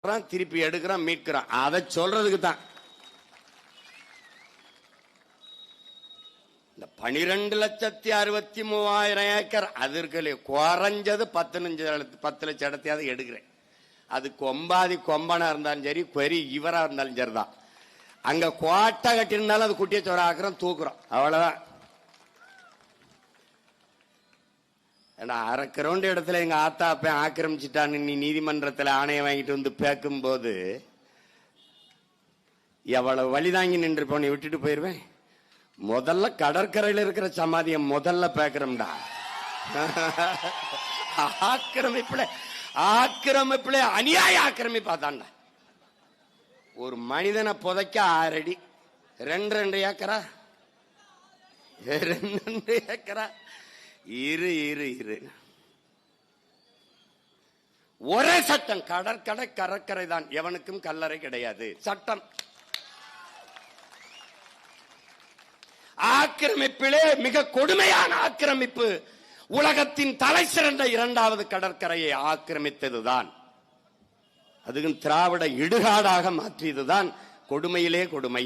திருப்பி எடுக்கிறோம், மீட்கிறோம். அதை சொல்றதுக்கு தான் இந்த 12,63,000 ஏக்கர் அது இருக்கு. குறைஞ்சது 10 லட்சம் இடத்தையாவது எடுக்கிறேன். அது கொம்பாதி கொம்பனா இருந்தாலும் சரி, பெரிய இவரா இருந்தாலும் சரிதான். அங்க கோட்டை கட்டிருந்தாலும் அது குட்டிய சோற ஆக்குறோம், தூக்குறோம், அவ்வளவுதான். அரை கிரவுண்ட் இடத்துல எங்க ஆத்தா அப்ப ஆக்கிரமிச்சுட்டான்னு நீ நீதிமன்றத்தில் ஆணையம் வாங்கிட்டு வந்து பேக்கும் போது எவ்வளவு வழிதாங்கி நின்று போன விட்டுட்டு போயிருவேன். முதல்ல கடற்கரையில் இருக்கிற சமாதியை முதல்ல பேக்கிறோம்டா. ஆக்கிரமிப்புல அநியாய ஆக்கிரமிப்பாதான். ஒரு மனிதனை புதைக்க 6 அடி, 2 ஏக்கரா, 2 ஏக்கரா. இரு ஒரே சட்டம், கடற்கரை தான், எவனுக்கும் கல்லறை கிடையாது சட்டம். ஆக்கிரமிப்பிலே மிக கொடுமையான ஆக்கிரமிப்பு உலகத்தின் தலை சிறந்த 2வது கடற்கரையை ஆக்கிரமித்ததுதான். அதுவும் திராவிட இடுகாடாக மாற்றியதுதான் கொடுமையிலே கொடுமை.